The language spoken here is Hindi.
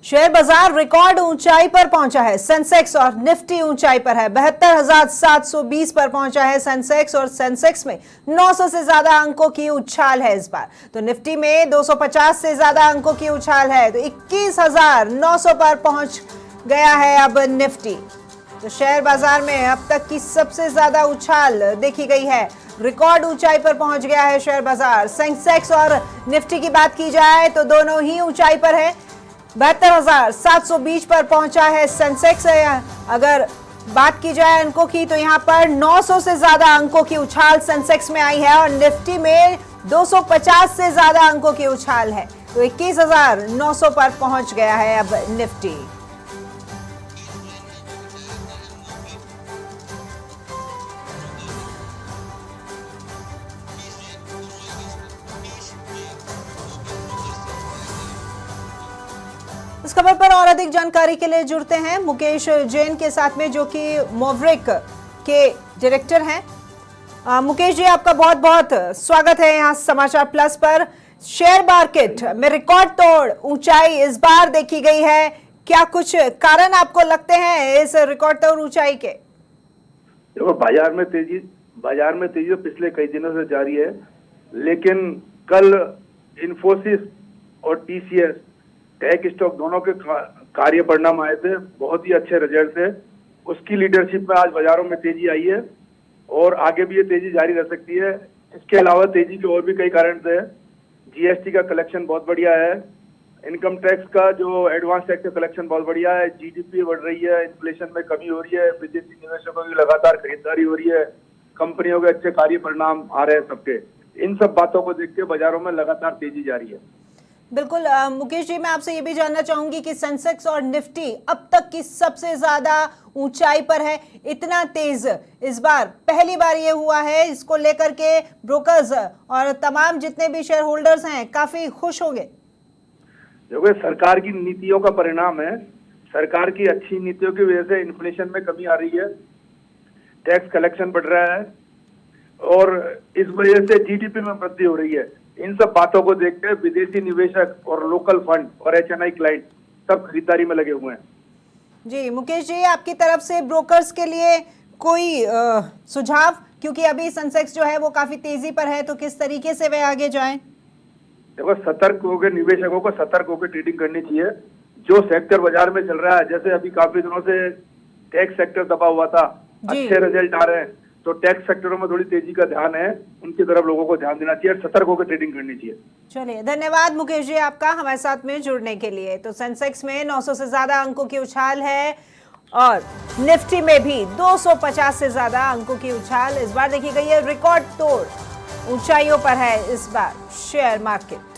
शेयर बाजार रिकॉर्ड ऊंचाई पर पहुंचा है। सेंसेक्स और निफ्टी ऊंचाई पर है। 72,720 पर पहुंचा है सेंसेक्स और सेंसेक्स में 900 से ज्यादा अंकों की उछाल है इस बार। तो निफ्टी में 250 से ज्यादा अंकों की उछाल है। तो 21,900 पर पहुंच गया है अब निफ्टी। तो शेयर बाजार में अब तक की सबसे ज्यादा उछाल देखी गई है। रिकॉर्ड ऊंचाई पर पहुंच गया है शेयर बाजार। सेंसेक्स और निफ्टी की बात की जाए तो दोनों ही ऊंचाई पर है। 72,720 पर पहुंचा है सेंसेक्स। अगर बात की जाए अंकों की तो यहां पर 900 से ज्यादा अंकों की उछाल सेंसेक्स में आई है और निफ्टी में 250 से ज्यादा अंकों की उछाल है। तो 21,900 पर पहुंच गया है अब निफ्टी। इस खबर पर और अधिक जानकारी के लिए जुड़ते हैं मुकेश जैन के साथ में, जो कि मोवरिक के डायरेक्टर हैं। मुकेश जी, आपका बहुत बहुत स्वागत है यहाँ समाचार प्लस पर। शेयर मार्केट में रिकॉर्ड तोड़ ऊंचाई इस बार देखी गई है। क्या कुछ कारण आपको लगते हैं इस रिकॉर्ड तोड़ ऊंचाई के? देखो, बाजार में तेजी तो पिछले कई दिनों से जारी है, लेकिन कल इन्फोसिस और टीसीएस टेक स्टॉक दोनों के कार्य परिणाम आए थे, बहुत ही अच्छे रिजल्ट थे। उसकी लीडरशिप में आज बाजारों में तेजी आई है और आगे भी ये तेजी जारी रह सकती है। इसके अलावा तेजी के और भी कई कारण थे। जीएसटी का कलेक्शन बहुत बढ़िया है, इनकम टैक्स का जो एडवांस टैक्स का कलेक्शन बहुत बढ़िया है, जीडीपी बढ़ रही है, इन्फ्लेशन में कमी हो रही है, विदेशी निवेशकों की लगातार खरीदारी हो रही है, कंपनियों के अच्छे कार्य परिणाम आ रहे हैं सबके। इन सब बातों को देख के बाजारों में लगातार तेजी जारी है। बिल्कुल मुकेश जी, मैं आपसे ये भी जानना चाहूंगी कि सेंसेक्स और निफ्टी अब तक की सबसे ज्यादा ऊंचाई पर है। इतना तेज इस बार पहली बार ये हुआ है। इसको लेकर के ब्रोकर्स और तमाम जितने भी शेयर होल्डर्स हैं काफी खुश होंगे। देखो, सरकार की नीतियों का परिणाम है। सरकार की अच्छी नीतियों की वजह से इन्फ्लेशन में कमी आ रही है, टैक्स कलेक्शन बढ़ रहा है और इस वजह से जीडीपी में वृद्धि हो रही है। इन सब बातों को देखकर विदेशी निवेशक और लोकल फंड और एचएनआई क्लाइंट सब खरीदारी में लगे हुए हैं। जी मुकेश जी, आपकी तरफ से ब्रोकर्स के लिए कोई सुझाव, क्योंकि अभी सेंसेक्स जो है वो काफी तेजी पर है, तो किस तरीके से वे आगे जाएं? देखो, सतर्क होकर निवेशकों को सतर्क होकर ट्रेडिंग करनी चाहिए। जो सेक्टर बाजार में चल रहा है, जैसे अभी काफी दिनों से टैक्स सेक्टर दबा हुआ था, अच्छे रिजल्ट आ रहे हैं, तो टैक्स सेक्टरों में थोड़ी तेजी का ध्यान है, उनकी तरफ लोगों को ध्यान देना चाहिए, सतर्क होकर ट्रेडिंग करनी चाहिए। चलिए, धन्यवाद मुकेश जी आपका हमारे साथ में जुड़ने के लिए। तो सेंसेक्स में 900 से ज्यादा अंकों की उछाल है और निफ्टी में भी 250 से ज्यादा अंकों की उछाल इस बार देखी गई है। रिकॉर्ड तोड़ ऊंचाइयों पर है इस बार शेयर मार्केट।